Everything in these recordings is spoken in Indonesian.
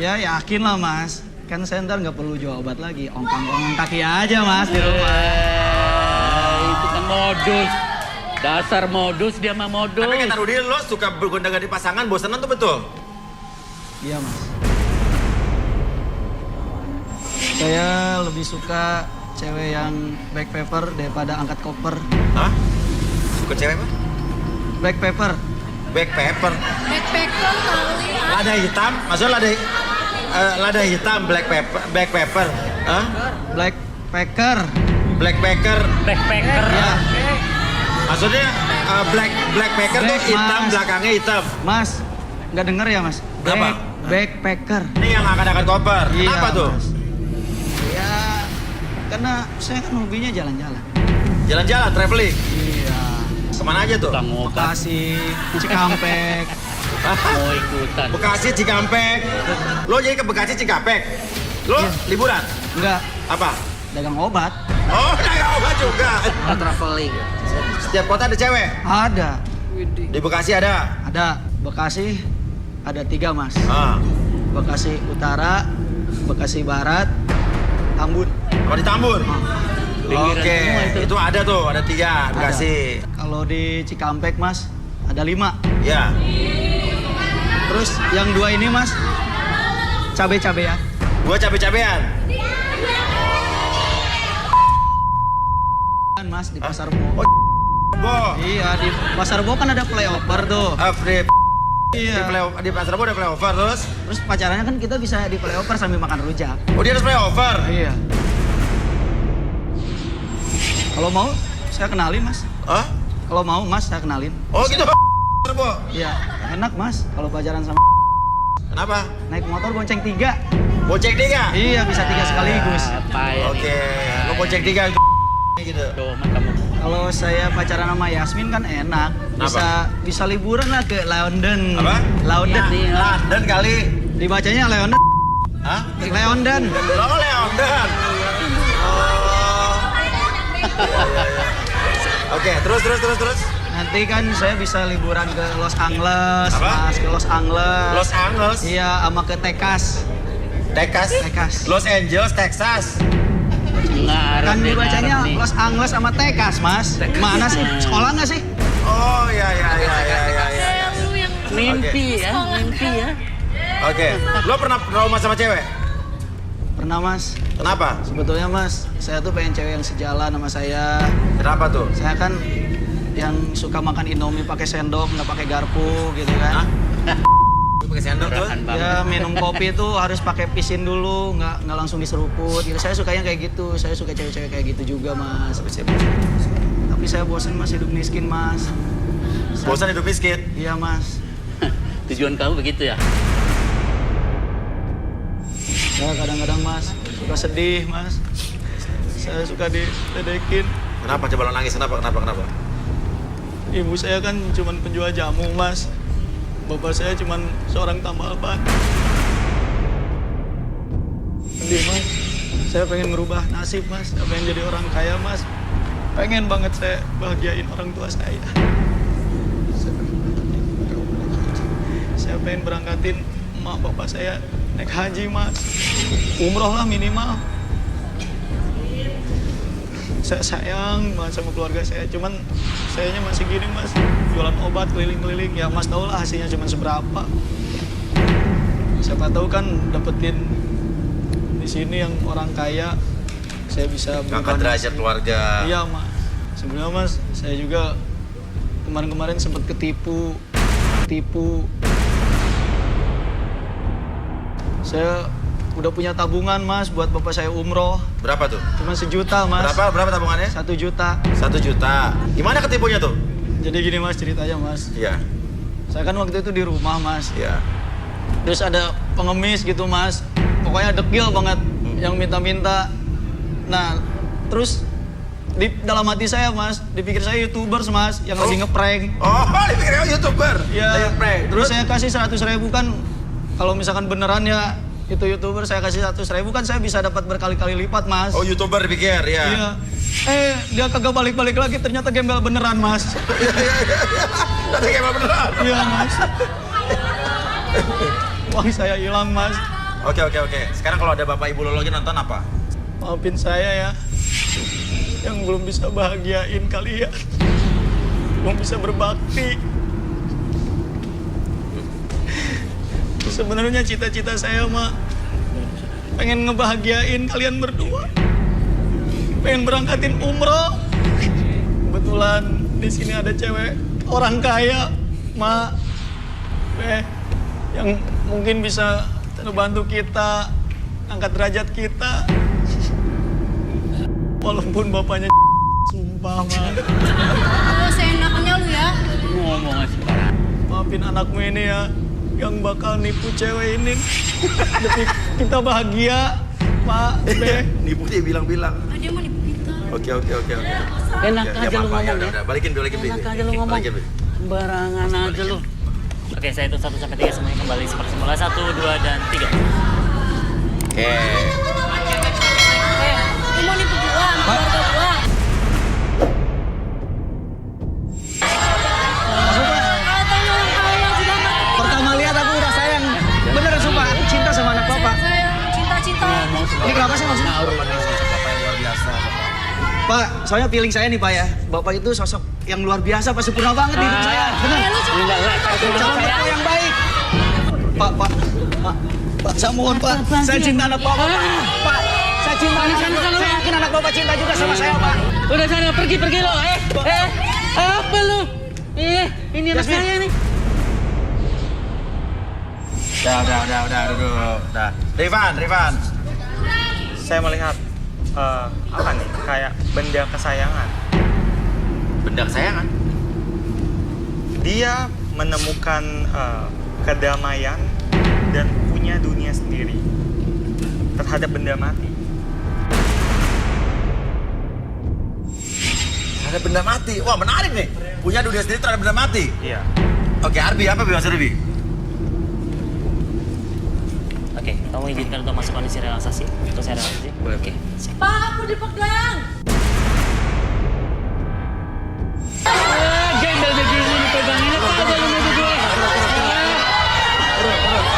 Ya yakin lah mas. Kan saya ntar nggak perlu jual obat lagi. Ongkang-ongkang kaki aja mas di rumah. Itu kan modus. Dasar modus, dia mah modus. Tapi kata Rudi, lo suka bergonda-ganti pasangan, bosanan tuh betul? Iya mas. Saya lebih suka cewek yang back paper daripada angkat koper. Hah? Suka cewek apa? Back paper. Back paper. Backpacker kali. Lada hitam, maksudnya lada hitam, black paper. Hah? Black packer. Black paper. Backpacker. Ya. Maksudnya black paper tuh Black, hitam, Mas. belakangnya hitam. Mas, nggak denger ya mas? Apa? Backpacker. Ini yang angkat-angkat koper. Iya, Kenapa tuh? Mas. Ya, karena saya kan hobinya jalan-jalan. Jalan-jalan, traveling. Iya. Kemana aja tuh? Tukang obat. Bekasi, Cikampek. Mau ikutan. Bekasi, Cikampek. Lo jadi ke Bekasi, Cikampek? Lo Iya. liburan? Enggak, Apa? dagang obat. Oh, dagang obat juga. Traveling. Setiap kota ada cewek? Ada. Di Bekasi ada? Ada. Bekasi ada 3 mas. Ah. Bekasi Utara, Bekasi Barat, Tambun. Kalau di Tambun? Pinggiran Oke, semua itu ada tuh, ada 3 Bekasi. Kalau di Cikampek mas, ada 5. Ya. Terus yang 2 ini mas, cabe-cabean. Gua cabe-cabean. Mas di Pasar Bo. Oh, Bo. Iya, di Pasar Bo kan ada flyover tuh. Iya. Di Pasar Bo ada flyover terus. Terus pacarannya kan kita bisa di flyover sambil makan rujak. Oh, dia ada flyover. Iya. Kalau mau, saya kenalin mas. Hah? Kalau mau mas, saya kenalin. Oh, gitu. Pasar Bo. Iya, enak mas. Kalau pacaran sama Kenapa? naik motor bonceng 3. Bonceng 3? Iya, bisa 3 sekaligus. Apa ya? Oke, lo bonceng 3 gitu. Tuh, kamu. Kalau saya pacaran sama Yasmin kan enak. Bisa liburan lah ke London. Apa? London. London kali. Dibacanya London. Hah? London. Lo London. Oh. Oke, terus. Nanti kan saya bisa liburan ke Los Angeles, Apa? mas, ke Los Angeles. Los Angeles, Iya, sama ke Texas. Texas, Los Angeles, Texas. Kan dibacanya Los Angeles sama Texas, mas. Mana sih? Sekolah nggak sih? Oh, ya. Lu yang Mimpi ya, sekolah. mimpi ya. Oke, lo pernah trauma sama cewek? Pernah, mas. Kenapa? Sebetulnya, mas, saya tuh pengen cewek yang sejalan sama saya. Kenapa tuh? Saya kan yang suka makan Indomie pakai sendok, nggak pakai garpu, gitu kan. Lu pakai sendok tuh? Murahan banget. Ya minum kopi itu harus pakai pisin dulu, nggak langsung diseruput. Gitu. Saya sukanya kayak gitu. Saya suka cewek-cewek kayak gitu juga, mas. Tapi saya bosan mas hidup miskin, mas. Bosan hidup miskin? Iya, mas. Tujuan kamu begitu ya? Saya kadang-kadang mas suka sedih, mas. Saya suka diledekin. Kenapa? Coba lo nangis. Kenapa? Ibu saya kan cuman penjual jamu, mas. Bapak saya cuman seorang tambal ban. Sedih, mas. Saya pengen ngerubah nasib, mas. Saya pengen jadi orang kaya, mas. Pengen banget saya bahagiain orang tua saya. Saya pengen berangkatin emak bapak saya naik haji, mas. Umroh lah minimal. Saya sayang banget sama keluarga saya, cuman sayanya masih gini, mas. Jualan obat keliling-keliling, ya mas tau lah hasilnya cuma seberapa. Siapa tahu kan dapetin di sini yang orang kaya, saya bisa Angkat derajat keluarga. Iya, mas. Sebenarnya, mas, saya juga kemarin-kemarin sempat ketipu. Saya udah punya tabungan, mas, buat bapak saya umroh. Berapa tuh? Cuma 1 juta, mas. Berapa tabungannya? 1 juta. 1 juta. Gimana ketipunya tuh? Jadi gini, mas, ceritanya, mas. Iya. Saya kan waktu itu di rumah, mas. Iya. Terus ada pengemis gitu, mas. Pokoknya dekil banget yang minta-minta. Nah, terus di dalam hati saya, mas, dipikir saya YouTubers, mas, yang lagi ngeprank. Oh, dipikirnya YouTuber. Iya. Lagi prank. Terus saya kasih 100.000 kan. Kalau misalkan beneran ya itu YouTuber, saya kasih 100.000 kan saya bisa dapat berkali-kali lipat, mas. Oh, YouTuber dipikir, ya. Iya. Dia kagak balik-balik lagi, ternyata gembel beneran, mas. Tadi kayak beneran. Iya, mas. Uang saya hilang, mas. Oke. Sekarang kalau ada bapak ibu lo lagi nonton apa? Maafin saya ya, yang belum bisa bahagiain kalian, belum bisa berbakti. Sebenarnya cita-cita saya mah pengen ngebahagiain kalian berdua, pengen berangkatin umroh. Kebetulan di sini ada cewek orang kaya, Mak, yang mungkin bisa ngebantu kita, angkat derajat kita. Walaupun bapaknya sumpah, Mak. Oh, seenaknya lu ya. Ngomong aja sekarang. Maafin anakmu ini ya, yang bakal nipu cewek ini. Demi kita bahagia, Pak, Nipu dia bilang-bilang. Ah, dia mau nipu kita. Oke. Enak Ya, aja lu maaf, ngomong ya. udah. Balikin. Enak aja lu ngomong. Balikin. Sembarangan aja lu. Oke, saya hitung 1 sampai 3 semuanya kembali seperti semula. 1, 2, dan 3. Oke. Dia mau nipu gua, sama keluarga gua. Katanya orang kaya juga mati. Pertama lihat aku udah sayang. Bener sumpah, aku cinta sama anak bapak. Saya cinta-cinta. Ini kenapa sih maksudnya? Bapak yang luar biasa. Pak, soalnya feeling saya nih Pak ya, Bapak itu sosok yang luar biasa, Pak, sempurna banget di hidup saya. Bener. Lu cuma Calon mertua yang baik. Pak, saya mohon Pak, saya cinta anak Bapak. Pak, saya cinta anak Bapak. Saya yakin anak Bapak cinta juga sama saya, Pak. Udah sana pergi lo. Apa lu? Ini anak Yasmin. saya nih. Udah. Rifan. Saya melihat apa nih, kayak benda kesayangan. Benda kesayangan. Dia menemukan kedamaian dan punya dunia sendiri terhadap benda mati. Ada benda mati. Wah, menarik nih. Punya dunia sendiri terhadap benda mati. Iya. Oke, Arbi, apa Mas Arbi? Oke, kamu izinkan untuk masuk kondisi relaksasi? Untuk saya relaksasi? Boleh. Oke, siap. Pak, aku dipegang. Gembel begini dipegangin apa aja lu nuduh gue.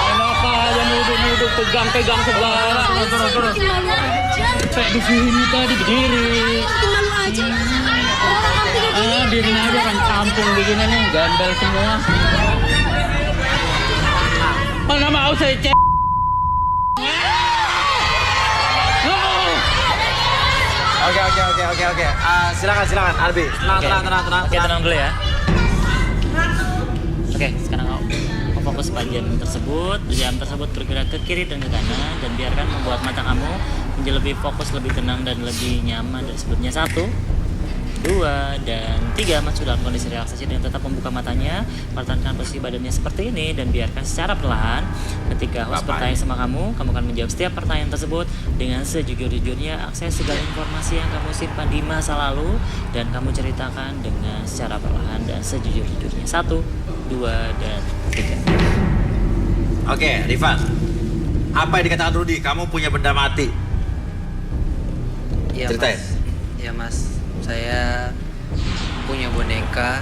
Enak aja nuduh pegang segala. Turun. Aja. Kayak di sini tadi berdiri. Bikin malu aja. Orang kampung kayak gini. Biarin aja orang kampung begini nih, gembel semua. Mana mau saya cek? Oke. Silakan Arbi. Tenang. Oke, tenang dulu ya. Oke, sekarang kamu fokus pada jam tersebut bergerak ke kiri dan ke kanan, dan biarkan membuat mata kamu menjadi lebih fokus, lebih tenang, dan lebih nyaman dari sebelumnya. 1, 2, dan 3. Mas sudah dalam kondisi relaksasi dan tetap membuka matanya, pertahankan posisi badannya seperti ini, dan biarkan secara perlahan ketika host bertanya sama kamu akan menjawab setiap pertanyaan tersebut dengan sejujur-jujurnya. Akses segala informasi yang kamu simpan di masa lalu dan kamu ceritakan dengan secara perlahan dan sejujur-jujurnya. 1, 2, dan 3. Oke, Rifan. Apa yang dikatakan Rudy? Kamu punya benda mati. Iya, Ceritain. Mas. Iya, Mas. Saya punya boneka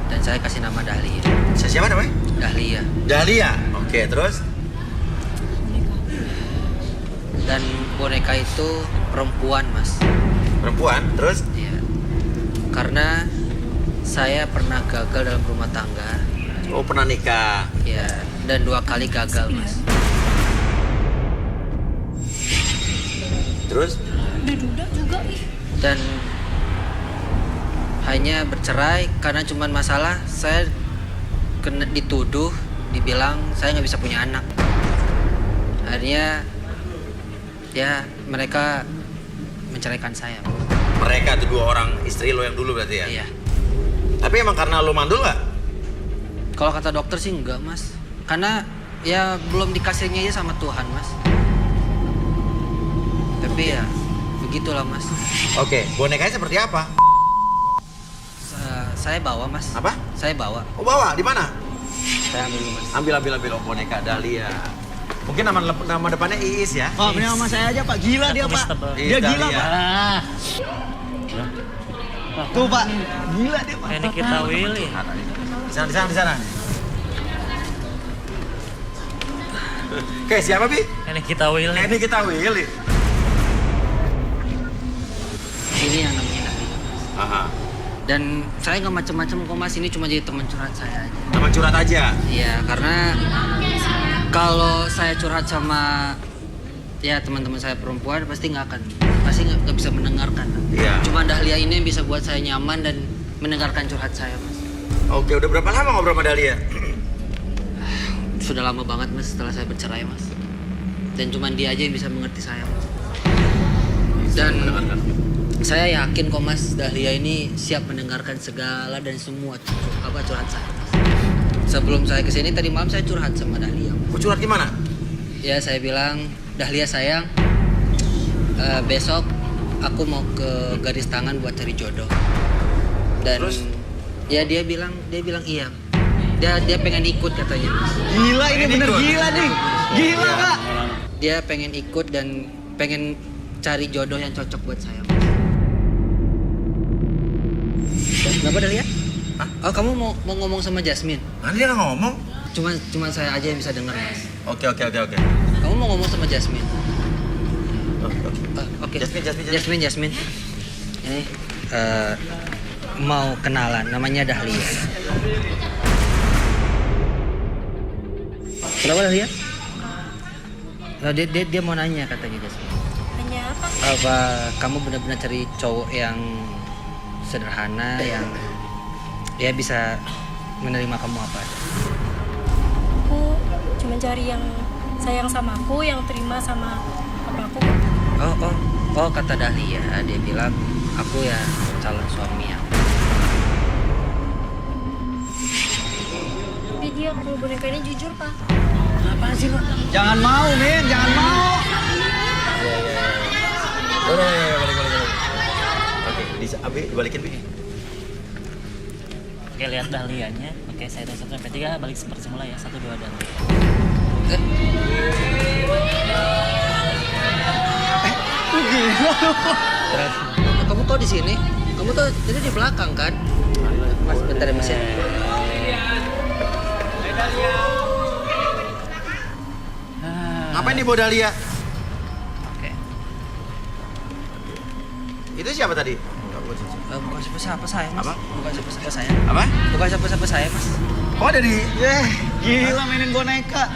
dan saya kasih nama Dahlia. Siapa namanya? Dahlia. Oke, terus? Dan boneka itu perempuan, Mas. Perempuan, terus? Iya. Karena saya pernah gagal dalam rumah tangga. Oh, pernah nikah. Ya, dan 2 kali gagal, Mas. Terus? Duda juga ih. Dan hanya bercerai karena cuman masalah saya kena dituduh, dibilang saya nggak bisa punya anak. Akhirnya ya mereka menceraikan saya. Mereka itu 2 orang istri lo yang dulu berarti ya? Iya. Tapi emang karena lo mandul nggak? Kalau kata dokter sih enggak, Mas. Karena ya belum dikasihnya aja sama Tuhan, Mas. Tapi ya begitulah, Mas. Oke, bonekanya seperti apa? Saya bawa, Mas. Apa? Saya bawa. Oh, bawa di mana? Saya ambil dulu, Mas. Ambil. Oh, boneka Dahlia. Mungkin nama depannya Iis ya? Pak, ini sama saya aja Pak, gila dia Pak. Dia gila Pak. Tuh Pak, gila dia Pak. Ini kita Willy. Di sana. Kayak siapa, Bi? Ini kita Willy. Ini kita Willy. Ini yang namanya Dahlia. Aha. Dan saya nggak macam-macam kok mas, ini cuma jadi teman curhat saya aja. Teman curhat aja. Iya, karena kalau saya curhat sama ya teman-teman saya perempuan pasti nggak nggak bisa mendengarkan. Iya. Cuma Dahlia ini yang bisa buat saya nyaman dan mendengarkan curhat saya mas. Oke, udah berapa lama ngobrol sama Dahlia? Sudah lama banget mas setelah saya bercerai mas. Dan cuma dia aja yang bisa mengerti saya mas. Dan saya yakin kok mas, Dahlia ini siap mendengarkan segala dan semua curhat saya mas. Sebelum saya kesini tadi malam saya curhat sama Dahlia. Mau curhat gimana? Ya saya bilang, Dahlia sayang, besok aku mau ke garis tangan buat cari jodoh. Dan terus? Ya dia bilang iya. Dia pengen ikut katanya mas. Gila ini bener gila nih. Gila Kak. Dia pengen ikut dan pengen cari jodoh yang cocok buat saya mas. Kenapa Dahlia? Hah? Oh kamu mau ngomong sama Jasmine? Nanti dia nggak ngomong. Cuma saya aja yang bisa dengar mas. Oke. Kamu mau ngomong sama Jasmine? Oke. Jasmine. Ini mau kenalan, namanya Dahlia. Kenapa Dahlia? Dia mau nanya katanya Jasmine. Nanya apa? Apa kamu benar-benar cari cowok yang sederhana, yang dia bisa menerima kamu apa aja? Aku cuma cari yang sayang sama aku, yang terima sama apa aku. Oh kata Dahlia, dia bilang aku ya calon suami yang. Tapi dia kalau boneka ini jujur pak. Apaan sih lo? Jangan mau, Min, jangan mau. Balik. Oke, Abi dibalikin, Bi. Oke, lihat Dahlianya. Oke, saya hitung 1 sampai 3, balik seperti semula ya. 1, 2, dan 3. Kamu kok di sini? Kamu tuh tadi di belakang kan? Mas, bentar ya mas ya. Ngapain nih bawa Dahlia? Oke. Itu siapa tadi? Bukan siapa-siapa saya mas. Apa? Bukan siapa-siapa saya. Apa? Bukan siapa-siapa saya mas. Oh, dari Gila mainin boneka.